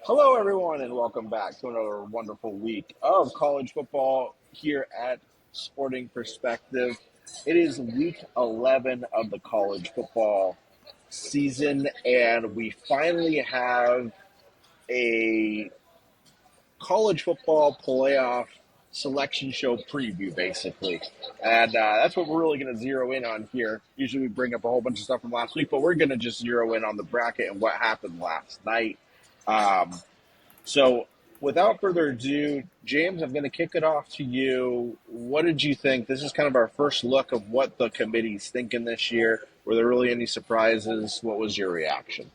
Hello, everyone, and welcome back to another wonderful week of college football here at Sporting Perspective. It is week 11 of the college football season, and we finally have a college football playoff selection show preview, basically. And that's what we're really going to zero in on here. Usually we bring up a whole bunch of stuff from last week, but we're going to just zero in on the bracket and what happened last night. So, without further ado, James, I'm going to kick it off to you. What did you think? This is kind of our first look of what the committee's thinking this year. Were there really any surprises? What was your reaction?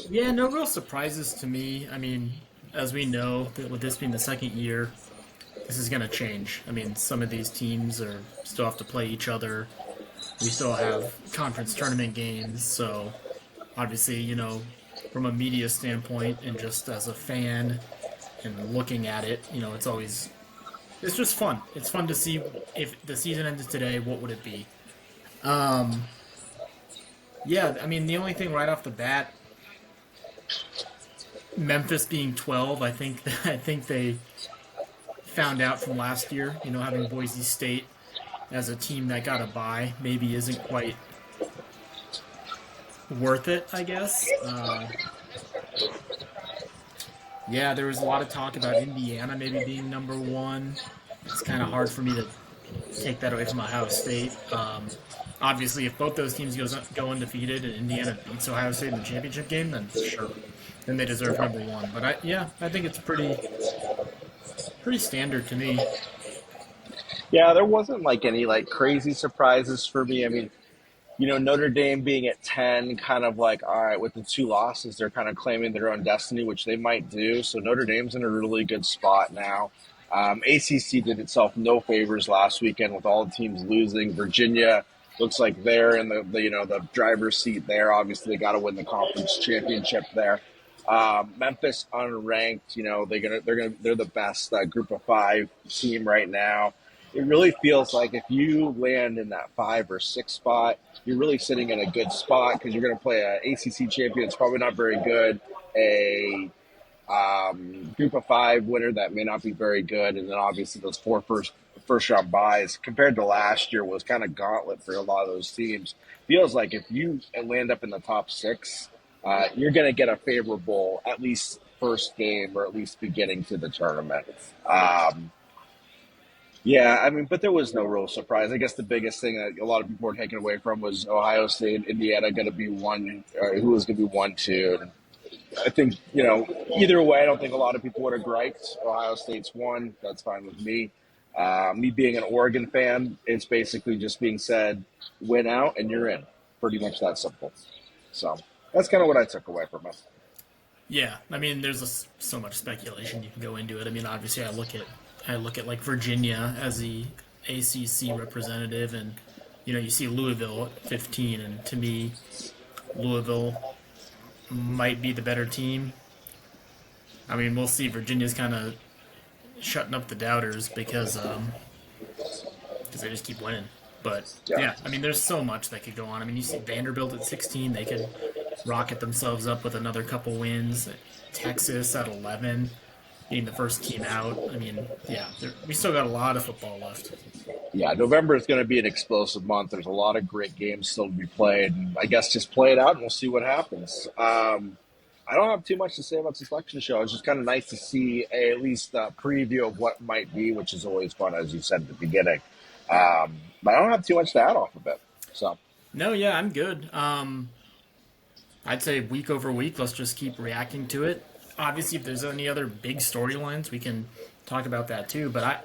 Yeah, no real surprises to me. I mean, as we know, that with this being the second year, this is going to change. I mean, some of these teams are still have to play each other. We still have conference tournament games, so obviously, from a media standpoint and just as a fan and looking at it, it's just fun. It's fun to see if the season ended today, what would it be? Um, yeah, I mean, the only thing right off the bat, Memphis being 12, I think they found out from last year, having Boise State as a team that got a bye maybe isn't quite worth it, I guess. Yeah, there was a lot of talk about Indiana maybe being number one. It's kind of hard for me to take that away from Ohio State. Obviously, if both those teams go undefeated and Indiana beats Ohio State in the championship game, then sure, then they deserve number one. But I think it's pretty standard to me. Yeah, there wasn't like any like crazy surprises for me. I mean, Notre Dame being at 10, kind of like, all right, with the two losses, they're kind of claiming their own destiny, which they might do. So Notre Dame's in a really good spot now. ACC did itself no favors last weekend with all the teams losing. Virginia looks like they're in the driver's seat there. Obviously, they got to win the conference championship there. Memphis unranked, they're the best group of five team right now. It really feels like if you land in that 5 or 6 spot, you're really sitting in a good spot because you're going to play a ACC champion. It's probably not very good. A group of five winner that may not be very good, and then obviously those four first round buys compared to last year was kind of gauntlet for a lot of those teams. Feels like if you land up in the top six, you're going to get a favorable at least first game or at least beginning to the tournament. Yeah, I mean, but there was no real surprise. I guess the biggest thing that a lot of people were taking away from was Ohio State and Indiana going to be one, who was going to be 1, 2. And I think, either way, I don't think a lot of people would have griped. Ohio State's one. That's fine with me. Me being an Oregon fan, it's basically just being said, win out and you're in. Pretty much that simple. So that's kind of what I took away from it. Yeah, I mean, there's so much speculation you can go into it. I mean, obviously, I look at like Virginia as the ACC representative, and you see Louisville at 15, and to me, Louisville might be the better team. I mean, we'll see. Virginia's kind of shutting up the doubters because they just keep winning. But Yeah. yeah, I mean, there's so much that could go on. I mean, you see Vanderbilt at 16, they could rocket themselves up with another couple wins. Texas at 11, being the first team out. I mean, yeah, we still got a lot of football left. Yeah, November is going to be an explosive month. There's a lot of great games still to be played. And I guess just play it out and we'll see what happens. I don't have too much to say about the selection show. It's just kind of nice to see at least a preview of what might be, which is always fun, as you said at the beginning. But I don't have too much to add off of it. So, No, yeah, I'm good. I'd say week over week, let's just keep reacting to it. Obviously, if there's any other big storylines, we can talk about that too. But I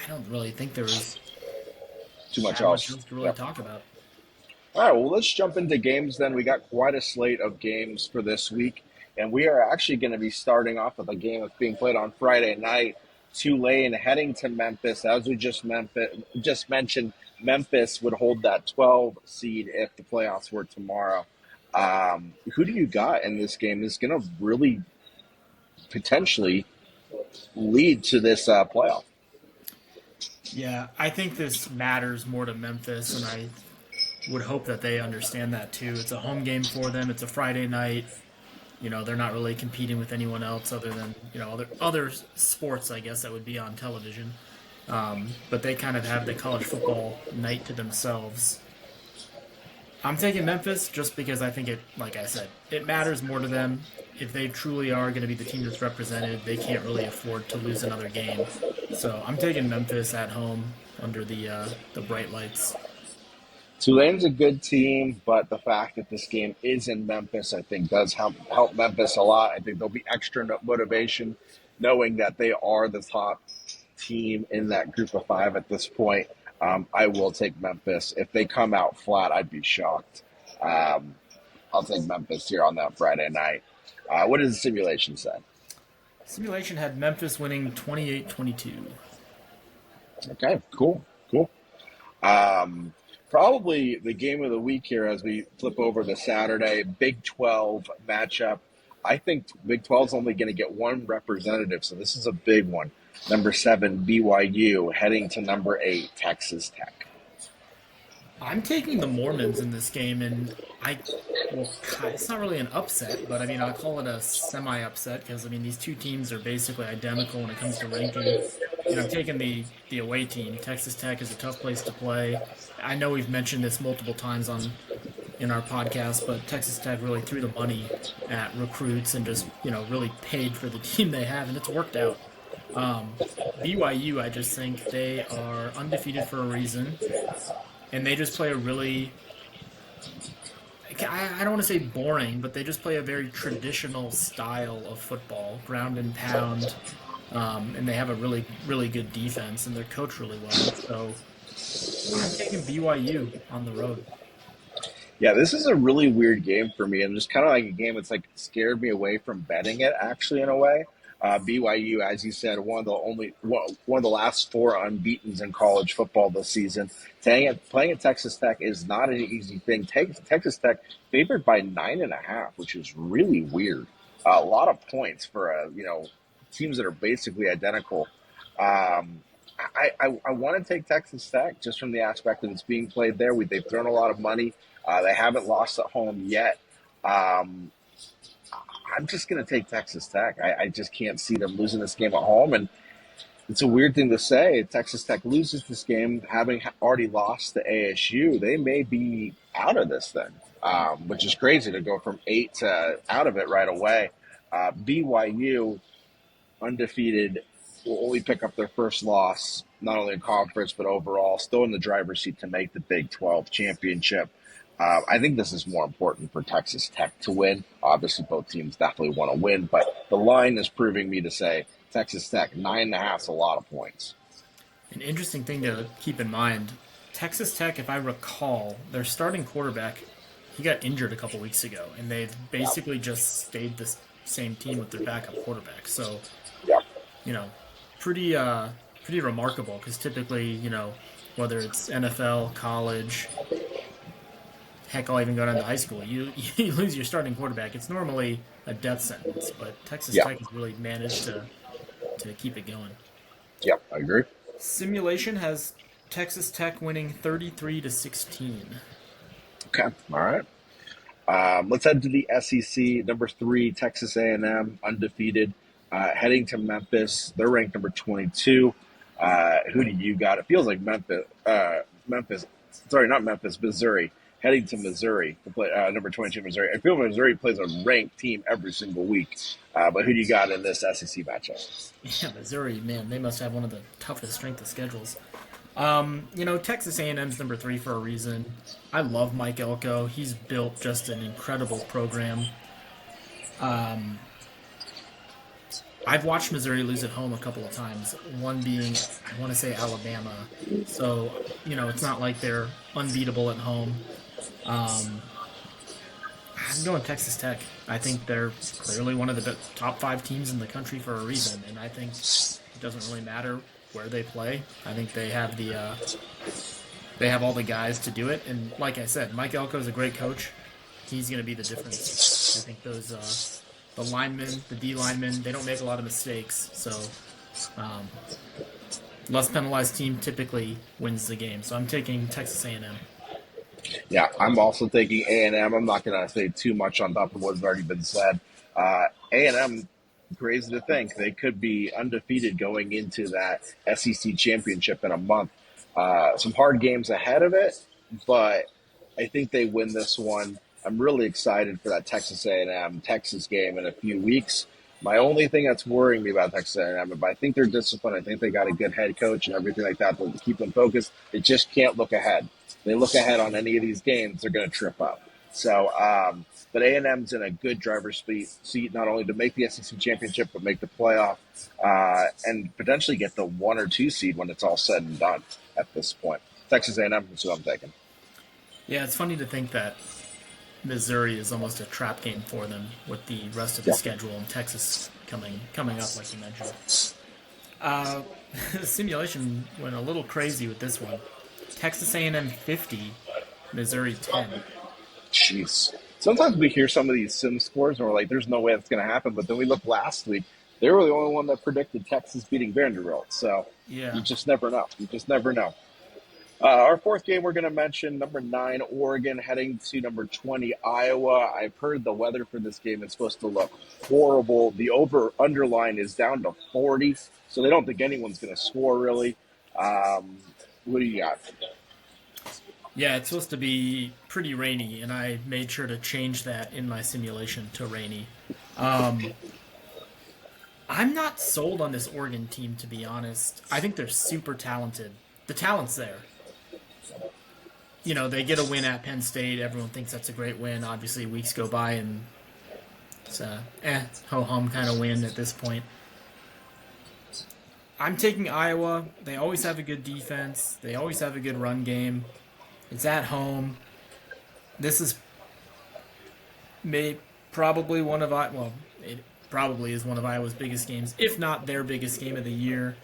don't really think there was too much that much else. else to really Yep. talk about. All right, well, let's jump into games then. We got quite a slate of games for this week, and we are actually going to be starting off with a game that's being played on Friday night. Tulane heading to Memphis. As we just mentioned, Memphis would hold that 12 seed if the playoffs were tomorrow. Who do you got in this game? Is going to really potentially lead to this playoff. Yeah, I think this matters more to Memphis, and I would hope that they understand that too. It's a home game for them. It's a Friday night. They're not really competing with anyone else other than other sports, I guess, that would be on television. But they kind of have the college football night to themselves. I'm taking Memphis just because I think it, like I said, it matters more to them. If they truly are going to be the team that's represented, they can't really afford to lose another game. So I'm taking Memphis at home under the bright lights. Tulane's a good team, but the fact that this game is in Memphis, I think, does help Memphis a lot. I think there'll be extra motivation knowing that they are the top team in that group of five at this point. I will take Memphis. If they come out flat, I'd be shocked. Um, I'll take Memphis here on that Friday night. What does the simulation say? Simulation had Memphis winning 28-22. Okay, cool, cool. Um, Probably the game of the week here as we flip over to Saturday, Big 12 matchup. I think Big 12 is only going to get one representative, so this is a big one. Number 7, BYU, heading to number 8, Texas Tech. I'm taking the Mormons in this game, and well, it's not really an upset, but I mean, I'll call it a semi-upset because I mean, these two teams are basically identical when it comes to ranking. I'm taking the away team. Texas Tech is a tough place to play. I know we've mentioned this multiple times on in our podcast, but Texas Tech really threw the money at recruits and just really paid for the team they have, and it's worked out. BYU, I just think they are undefeated for a reason, and they just play a really I don't want to say boring, but they just play a very traditional style of football, ground and pound, and they have a really, really good defense, and they're coached really well. So I'm taking BYU on the road. Yeah, this is a really weird game for me, and just kind of like a game that's like scared me away from betting it. Actually, in a way, BYU, as you said, one of the last four unbeaten's in college football this season. Playing at Texas Tech is not an easy thing. Texas Tech favored by 9.5, which is really weird. A lot of points for teams that are basically identical. I want to take Texas Tech just from the aspect that it's being played there. They've thrown a lot of money. They haven't lost at home yet. Um, I'm just going to take Texas Tech. I just can't see them losing this game at home. And it's a weird thing to say. Texas Tech loses this game, having already lost to ASU. They may be out of this thing, which is crazy to go from 8 to out of it right away. BYU, undefeated, will only pick up their first loss, not only in conference, but overall, still in the driver's seat to make the Big 12 championship. I think this is more important for Texas Tech to win. Obviously, both teams definitely want to win, but the line is proving me to say Texas Tech, 9.5 is a lot of points. An interesting thing to keep in mind, Texas Tech, if I recall, their starting quarterback, he got injured a couple weeks ago, and they've basically just stayed the same team with their backup quarterback. So, Yeah. you know, pretty remarkable because typically, whether it's NFL, college, heck, I'll even go down to high school. You you lose your starting quarterback. It's normally a death sentence, but Texas Yeah. Tech has really managed to keep it going. Yep, I agree. Simulation has Texas Tech winning 33-16. Okay, all right. Let's head to the SEC. Number 3, Texas A&M, undefeated, heading to Memphis. They're ranked number 22. Who do you got? It feels like Memphis. Sorry, not Memphis, Missouri. Heading to Missouri to play number 22 Missouri. I feel Missouri plays a ranked team every single week. But who do you got in this SEC matchup? Yeah, Missouri, man, they must have one of the toughest strength of schedules. Texas A&M's number 3 for a reason. I love Mike Elko. He's built just an incredible program. I've watched Missouri lose at home a couple of times. One being, I want to say Alabama. So, it's not like they're unbeatable at home. I'm going Texas Tech. I think they're clearly one of the top 5 teams in the country for a reason, and I think it doesn't really matter where they play. I think they have they have all the guys to do it. And like I said, Mike Elko is a great coach. He's going to be the difference. I think those the linemen, the D linemen, they don't make a lot of mistakes. So less penalized team typically wins the game. So I'm taking Texas A&M. Yeah, I'm also taking A&M. I'm not going to say too much on top of what's already been said. A&M, crazy to think, they could be undefeated going into that SEC championship in a month. Some hard games ahead of it, but I think they win this one. I'm really excited for that Texas A&M Texas game in a few weeks. My only thing that's worrying me about Texas A&M, but I think they're disciplined. I think they got a good head coach and everything like that to keep them focused. They just can't look ahead. If they look ahead on any of these games, they're going to trip up. So, but A&M's in a good driver's seat, not only to make the SEC championship, but make the playoff and potentially get the 1 or 2 seed when it's all said and done at this point. Texas A&M is who I'm taking. Yeah, it's funny to think that Missouri is almost a trap game for them with the rest of the Yeah. schedule and Texas coming up, like you mentioned. Uh, the simulation went a little crazy with this one. Texas A&M 50, Missouri 10. Jeez. Sometimes we hear some of these sim scores and we're like, there's no way that's going to happen. But then we look last week, they were the only one that predicted Texas beating Vanderbilt. So you Yeah. just never know. You just never know. Our fourth game we're going to mention, number 9, Oregon, heading to number 20, Iowa. I've heard the weather for this game is supposed to look horrible. The over-underline is down to 40, so they don't think anyone's going to score, really. What do you got? Yeah, it's supposed to be pretty rainy, and I made sure to change that in my simulation to rainy. Um, I'm not sold on this Oregon team, to be honest. I think they're super talented. The talent's there. They get a win at Penn State. Everyone thinks that's a great win. Obviously, weeks go by, and it's a ho hum kind of win at this point. I'm taking Iowa. They always have a good defense. They always have a good run game. It's at home. This is probably one of it probably is one of Iowa's biggest games, if not their biggest game of the year.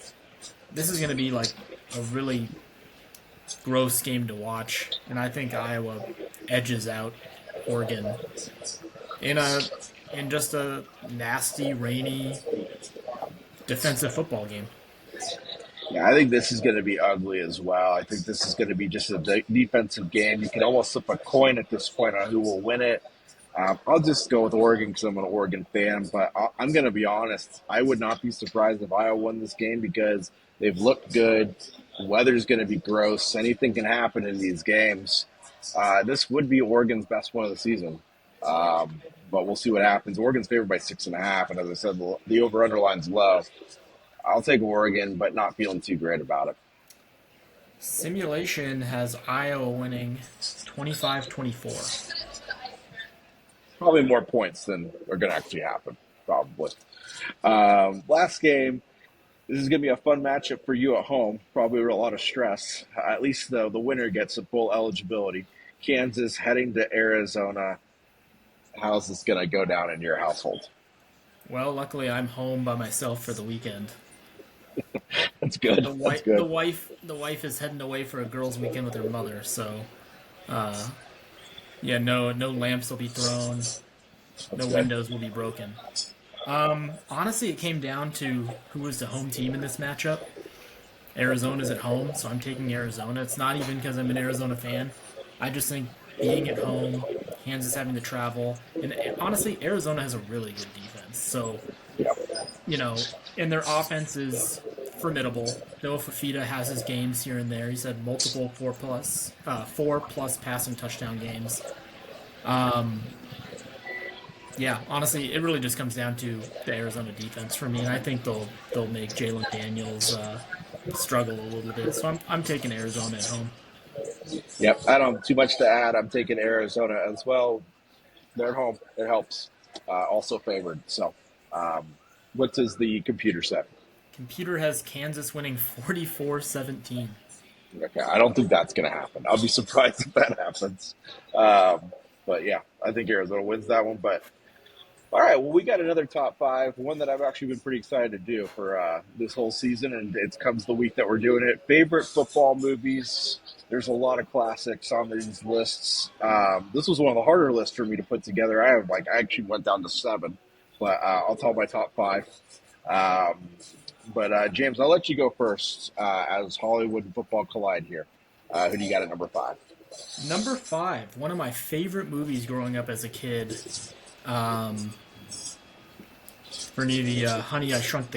This is going to be like a really gross game to watch, and I think Iowa edges out Oregon in a in just a nasty, rainy defensive football game. Yeah, I think this is going to be ugly as well. I think this is going to be just a defensive game. You can almost flip a coin at this point on who will win it. I'll just go with Oregon because I'm an Oregon fan, but I'm going to be honest. I would not be surprised if Iowa won this game because they've looked good. The weather's going to be gross. Anything can happen in these games. This would be Oregon's best one of the season, but we'll see what happens. Oregon's favored by 6.5, and as I said, the over-under line's low. I'll take Oregon, but not feeling too great about it. Simulation has Iowa winning 25-24. Probably more points than are going to actually happen, probably. Last game. This is going to be a fun matchup for you at home. Probably a lot of stress. At least the winner gets a full eligibility. Kansas heading to Arizona. How's this going to go down in your household? Well, luckily I'm home by myself for the weekend. That's good. The That's wife, the good. wife, the wife is heading away for a girls' weekend with her mother. So, uh, yeah, no lamps will be thrown, That's no good. windows will be broken. Honestly, it came down to who was the home team in this matchup. Arizona's at home, so I'm taking Arizona. It's not even because I'm an Arizona fan. I just think being at home, Kansas having to travel, and honestly, Arizona has a really good defense. So, Yeah. you know, and their offense is formidable. Noah Fafita has his games here and there. He's had multiple four plus passing touchdown games. Um, yeah, honestly, it really just comes down to the Arizona defense for me, and I think they'll make Jalen Daniels struggle a little bit. So I'm taking Arizona at home. Yep. I don't have too much to add. I'm taking Arizona as well. They're at home. It helps. Also favored. So, um, what does the computer say? Computer has Kansas winning 44-17. Okay, I don't think that's going to happen. I'll be surprised if that happens. Um, but yeah, I think Arizona wins that one. But all right, well, we got another top five, one that I've actually been pretty excited to do for this whole season, and it comes the week that we're doing it. Favorite football movies. There's a lot of classics on these lists. This was one of the harder lists for me to put together. I actually went down to 7, but I'll tell my top 5. Um, but James, I'll let you go first as Hollywood and football collide here. Who do you got at number 5? Number 5, one of my favorite movies growing up as a kid. Um, For any of the Honey I Shrunk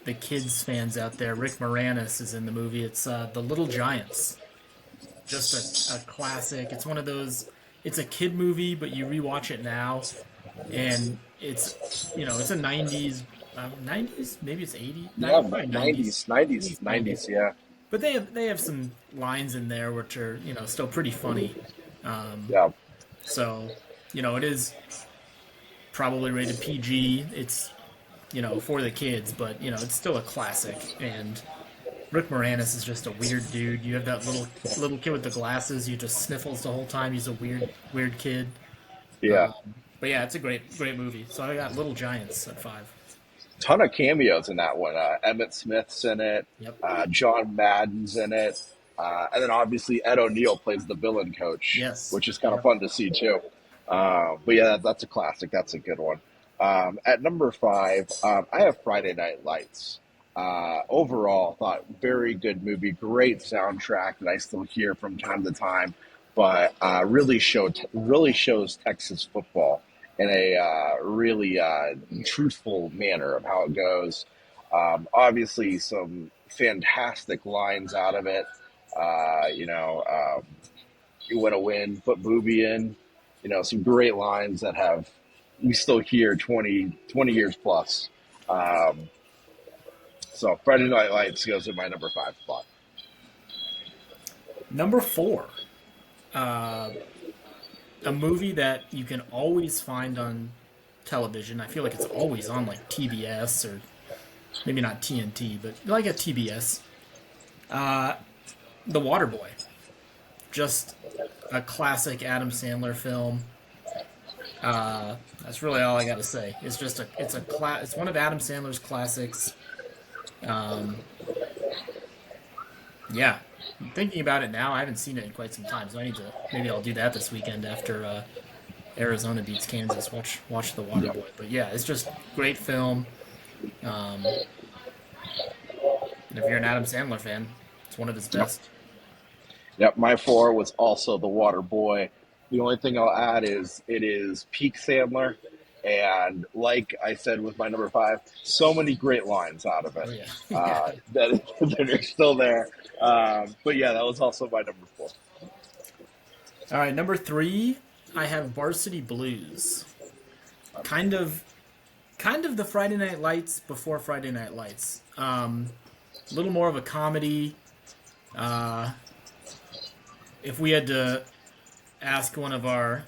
the Kids fans out there, Rick Moranis is in the movie. It's The Little Giants. Just a classic. It's one of those. It's a kid movie, but you rewatch it now, and it's a '90s, maybe it's '80s, Yeah, probably '90s, 90s, at 90s, least '90s. 90s. Yeah, But they have some lines in there which are still pretty funny. yeah. So it is probably rated PG. It's for the kids, but it's still a classic. And Rick Moranis is just a weird dude. You have that little kid with the glasses. He just sniffles the whole time. He's a weird kid. Yeah. Um, but yeah, it's a great movie. So I got Little Giants at 5. Ton of cameos in that one. Emmett Smith's in it. Yep. John Madden's in it. And then obviously Ed O'Neill plays the villain coach, Yes. which is kind of Yep. fun to see too. But yeah, that's a classic. That's a good one. At number five, I have Friday Night Lights. Overall, thought very good movie, great soundtrack that I still hear from time to time, but really shows Texas football in a really truthful manner of how it goes. Obviously, some fantastic lines out of it. You want to win, put Booby in. Some great lines that have we still hear 20 years plus. Um, so Friday Night Lights goes in my number five spot. Number 4, uh, a movie that you can always find on television. I feel like it's always on like TBS or maybe not TNT, but like a TBS. Uh, The Waterboy, just a classic Adam Sandler film. That's really all I got to say. It's one of Adam Sandler's classics. Um, yeah, thinking about it now, I haven't seen it in quite some time, so maybe I'll do that this weekend after Arizona beats Kansas. Watch The Yep. Waterboy. But yeah, it's just great film. Um, and if you're an Adam Sandler fan, it's one of his Yep. best. Yep. My four was also The Water Boy. The only thing I'll add is it is peak Sandler. And like I said with my number five, so many great lines out of Oh it yeah, yeah. that are still there. But yeah, that was also my number four. All right, number 3, I have Varsity Blues. Kind of, kind of the Friday Night Lights before Friday Night Lights. A little more of a comedy. Uh, if we had to ask one of our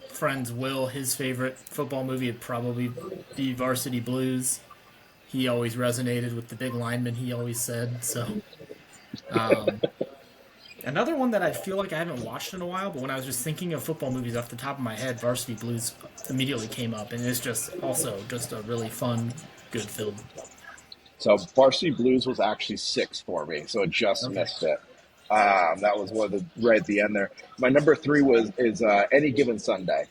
friends, Will, his favorite football movie, it'd probably be Varsity Blues. He always resonated with the big lineman. He always said so. Um, Another one that I feel like I haven't watched in a while, but when I was just thinking of football movies off the top of my head, Varsity Blues immediately came up, and it's just also just a really fun, good film. So Varsity Blues was actually six for me, so it just Okay. missed it. That was one of the right at the end there. My number three was is Any Given Sunday.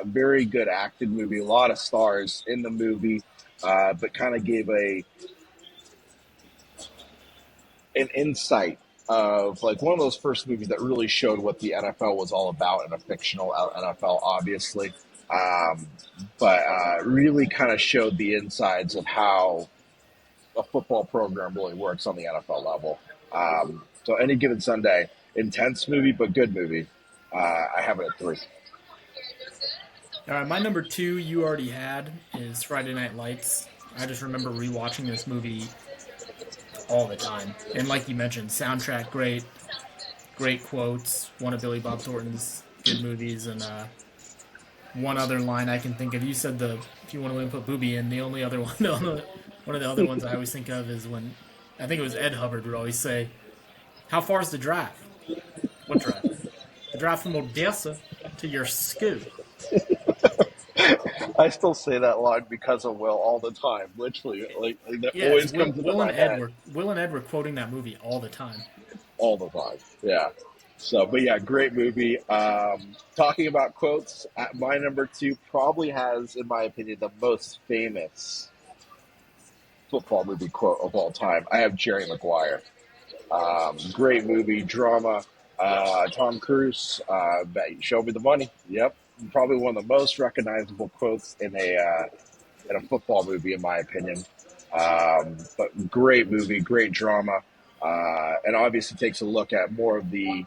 Very good acted movie, a lot of stars in the movie, but kind of gave a an insight of like one of those first movies that really showed what the NFL was all about in a fictional NFL, obviously, um, but really kind of showed the insides of how a football program really works on the NFL level. So Any Given Sunday, intense movie but good movie. I have it at three. All right, my number 2 you already had is Friday Night Lights. I just remember rewatching this movie all the time, and like you mentioned, soundtrack great, great quotes. One of Billy Bob Thornton's good movies, and one other line I can think of. You said the if you want to win, put Booby in. The only other one, one of the other ones I always think of is when I think it was Ed Hubbard would always say, "How far is the drive? What drive? The drive from Odessa to your school." I still say that line because of Will all the time. Literally, like that Yeah, it's always comes into my head Will and Ed were quoting that movie all the time. all the time. Yeah. So, but yeah, great movie. Talking about quotes, at my number two probably has, in my opinion, the most famous football movie quote of all time. I have Jerry Maguire. Great movie, drama. Tom Cruise, show me the money. Yep, probably one of the most recognizable quotes in a in a football movie, in my opinion. But great movie, great drama, and obviously takes a look at more of the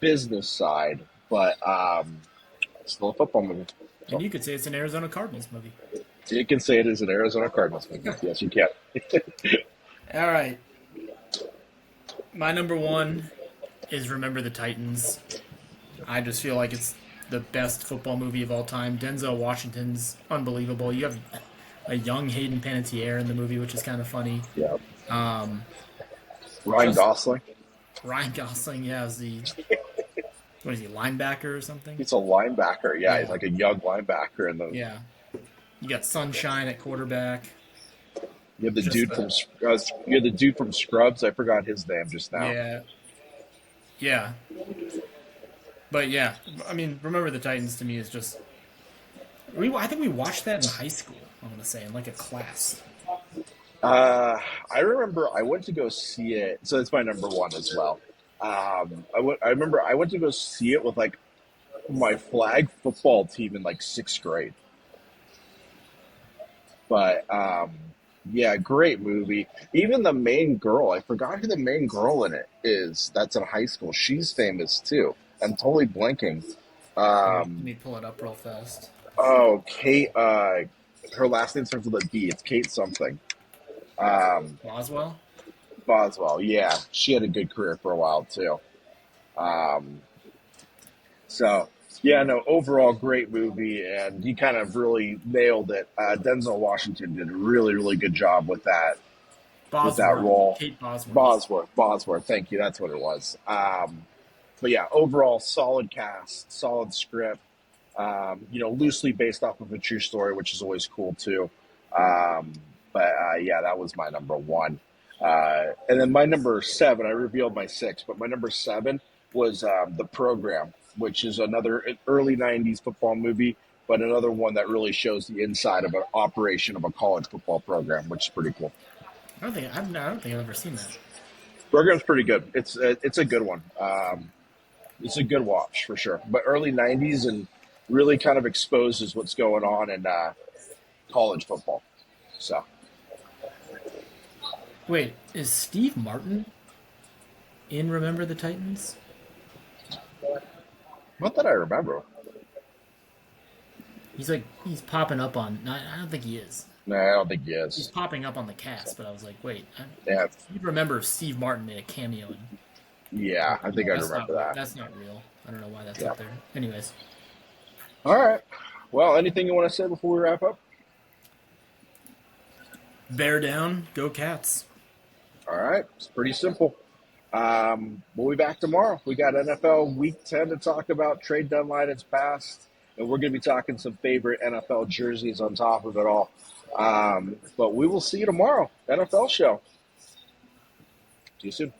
business side, but still a football movie. And So you could say it's an Arizona Cardinals movie. you can say it is an Arizona Cardinals movie. Yes, you can. All right. My number one is Remember the Titans. I just feel like it's the best football movie of all time. Denzel Washington's unbelievable. You have a young Hayden Panettiere in the movie, which is kind of funny. Yeah. Um, Ryan just Gosling. Ryan Gosling, yeah, is the what is he, linebacker or something? He's a linebacker. Yeah, he's Yeah, like a young linebacker. And the yeah. You got Sunshine at quarterback. you have the Just dude the from you have the dude from Scrubs. I forgot his name just now. yeah, yeah. But yeah, I mean, Remember the Titans to me is just I think we watched that in high school. I'm gonna say in like a class. I remember I went to go see it. So it's my number one as well. I remember I went to go see it with like my flag football team in like sixth grade. But yeah, great movie. Even the main girl, I forgot who the main girl in it is. That's in high school. She's famous too. I'm totally blanking. Let me pull it up real fast. Oh, Kate. Her last name starts with a B. It's Kate something. Um, Boswell. Boswell. Yeah, she had a good career for a while too. Um, so yeah, no. Overall, great movie, and he kind of really nailed it. Denzel Washington did a really, really good job with that Bosworth. role. Kate Bosworth. Bosworth. Thank you. That's what it was. But yeah, overall, solid cast, solid script. Loosely based off of a true story, which is always cool too. Um, but yeah, that was my number one. And then my number seven, I revealed my six, but my number seven was The Program, which is another early 90s football movie, but another one that really shows the inside of an operation of a college football program, which is pretty cool. I don't think I've ever seen that. Program's pretty good. It's a good one. It's a good watch for sure. But early '90s and really kind of exposes what's going on in college football. So Wait, is Steve Martin in Remember the Titans? not that I remember. He's popping up on. No, I don't think he is. No, I don't think he He's is. popping up on the cast, but I was like, wait, Yeah, you remember if Steve Martin made a cameo in yeah, I think I that's not remember that. that's not real. I don't know why that's Yeah. up there. Anyways, All right. Well, anything you want to say before we wrap up? bear down, go Cats. All right. It's pretty simple. We'll be back tomorrow. We got NFL Week 10 to talk about. Trade deadline is passed, and we're going to be talking some favorite NFL jerseys on top of it all. But we will see you tomorrow. NFL show. See you soon.